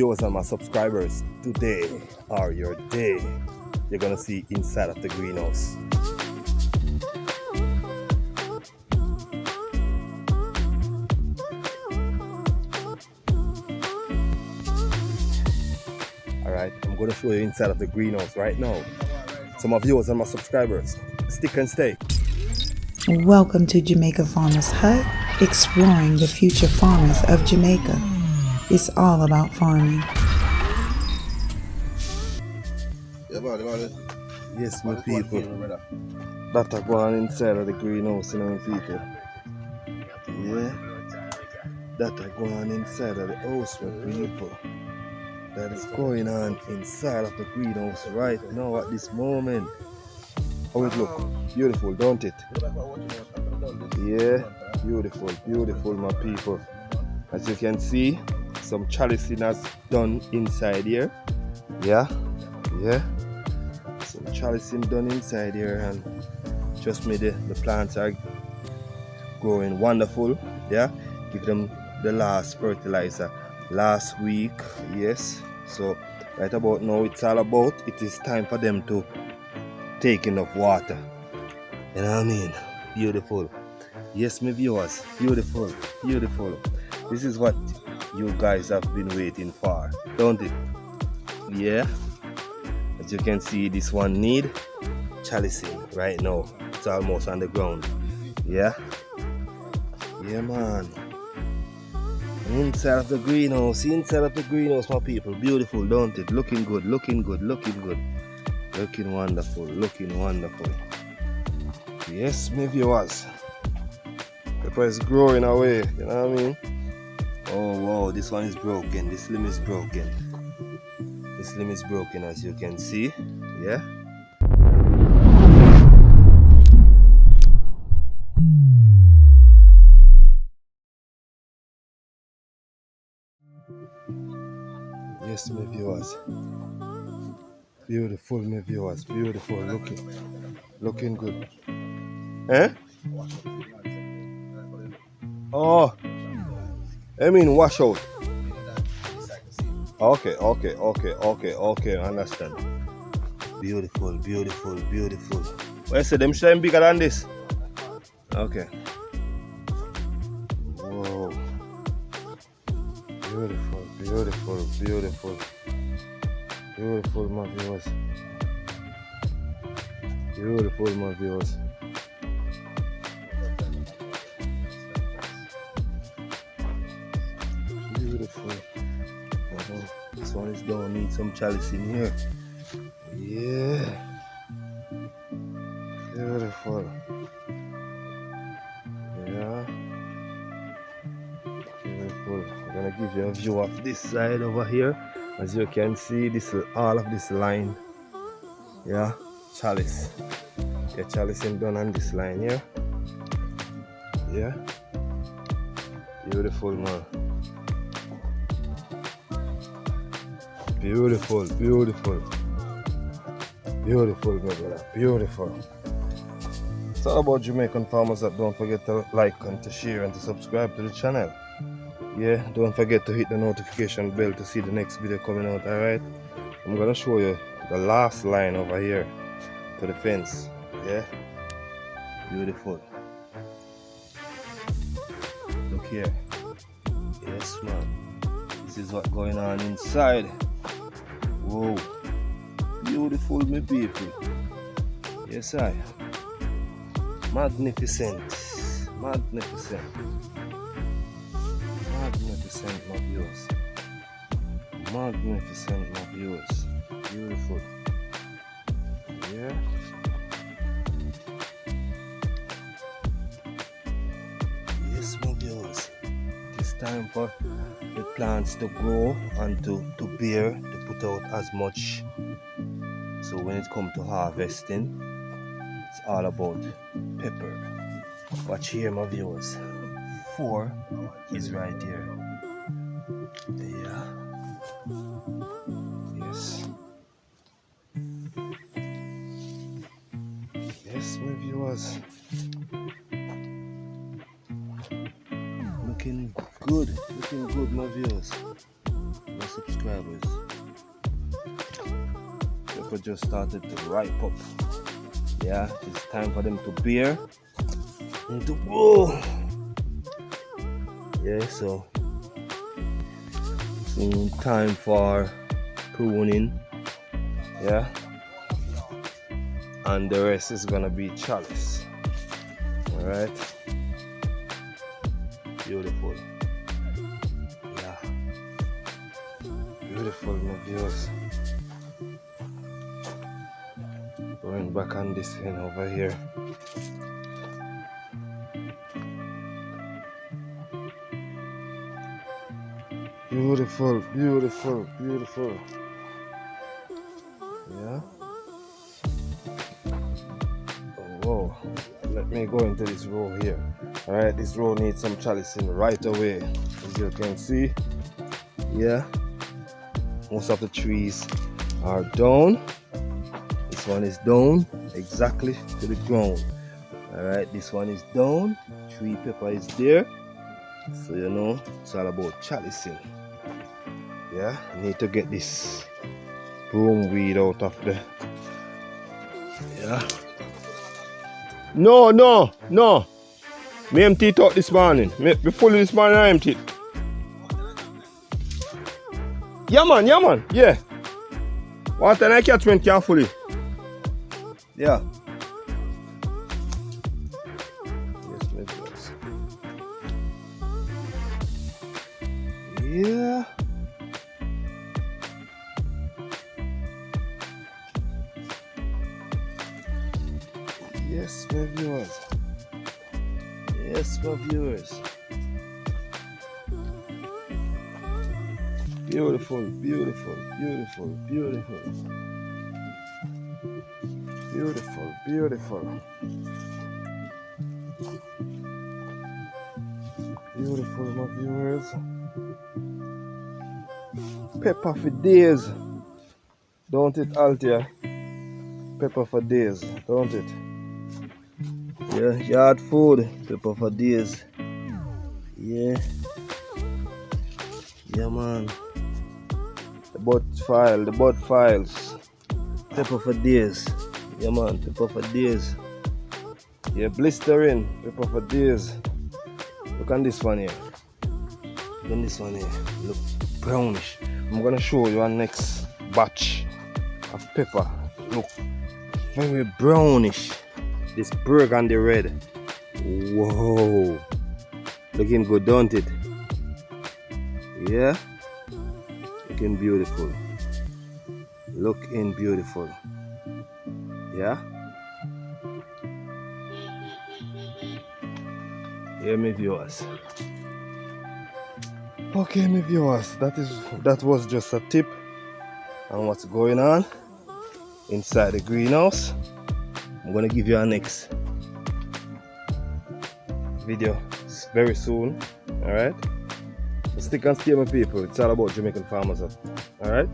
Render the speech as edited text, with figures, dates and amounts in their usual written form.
viewers and my subscribers, today or your day, you're gonna see inside of the greenhouse. Alright, I'm gonna show you inside of the greenhouse right now. So my viewers and my subscribers, stick and stay. Welcome to Jamaica Farmers Hut, exploring the future farmers of Jamaica. It's all about farming. Yes, my people. That are going inside of the greenhouse, you know, people. Yeah, that are going inside of the house, my people. That is going on inside of the greenhouse right now at this moment. How it look? Beautiful, don't it? Yeah, beautiful, beautiful, my people. As you can see, some chalicing has done inside here. Yeah, some chalicing done inside here, and trust me, the plants are growing wonderful. Yeah, give them the last fertilizer last week. Yes, so right about now it is time for them to take enough water. You know what I mean? Beautiful. Yes, my viewers, beautiful, beautiful. This is what you guys have been waiting for, don't it? Yeah, as you can see, this one need chalicing right now. It's almost on the ground. Yeah, man. Inside of the greenhouse, my people. Beautiful, don't it? Looking good, looking good, looking good. Looking wonderful, looking wonderful. Yes, my viewers. Pepper is growing away, you know what I mean? Oh wow, this one is broken. This limb is broken. This limb is broken, as you can see. Yeah. Yes, my viewers. Beautiful, my viewers. Beautiful. Looking good. Eh? Oh, I mean wash out. Okay. Understand. Beautiful, beautiful, beautiful. Well, I said them shine bigger than this. Okay. Whoa. Beautiful, beautiful, beautiful. Beautiful, my viewers. Beautiful, my viewers. Beautiful. This one is gonna need some chalice in here. Yeah. Beautiful. Yeah. Beautiful. I'm gonna give you a view of this side over here. As you can see, all of this line. Yeah, chalice. Yeah, chalicing done on this line here. Yeah. Beautiful, man. Beautiful, beautiful. Beautiful, my brother. Beautiful. It's all about Jamaican farmers. That don't forget to like and to share and to subscribe to the channel. Yeah, don't forget to hit the notification bell to see the next video coming out. Alright, I'm gonna show you the last line over here to the fence. Yeah, beautiful. Look here. Yes, man. This is what's going on inside. Whoa, beautiful, my people. Yes, I. Magnificent, magnificent, magnificent, my viewers. Magnificent, my viewers. Beautiful. Yeah. Yes, my viewers. It's time for the plants to grow and to bear, to put out as much. So when it comes to harvesting, it's all about pepper. Watch here, my viewers. 4 is right here. Yeah. Yes. Yes, my viewers. Looking good, my viewers. My subscribers. subscribers. Pepper just started to ripe up. Yeah, it's time for them to bear and to grow. Yeah, so soon time for pruning. Yeah, and the rest is gonna be chalice. All right, beautiful. Yeah, beautiful, my viewers. Going back on this end over here. Beautiful, beautiful, beautiful. Yeah. Oh, whoa. Let me go into this row here. Alright, this row needs some chalicing right away. As you can see. Yeah. Most of the trees are down. This one is down exactly to the ground. Alright, this one is down. Tree pepper is there. So you know, it's all about chalicing. Yeah, I need to get this broom weed out of the. Yeah. No. Me empty it out this morning. Me full this morning I empty it. Yeah man, yeah. Water and I catchment carefully. Yeah. Yes, my friends. Yeah. Yes, my viewers. Yes, my viewers. Beautiful, beautiful, beautiful, beautiful. Beautiful, beautiful. Beautiful, my viewers. Pepper for days. Don't it, Altia? Pepper for days, don't it? Yeah, yard food, pepper for days. Yeah. Yeah, man. The bud files. Pepper for days. Yeah, man, pepper for days. Yeah, blistering, pepper for days. Look on this one here. Look on this one here. Look brownish. I'm gonna show you our next batch of pepper. Look, very brownish. This burgundy red. Whoa. Looking good, don't it? Yeah. Looking beautiful. Looking beautiful. Yeah. Yeah, my viewers. Okay, my viewers, that was just a tip on what's going on inside the greenhouse. I'm gonna give you our next video very soon. Alright? So stick and stay, my people. It's all about Jamaican farmers. Alright?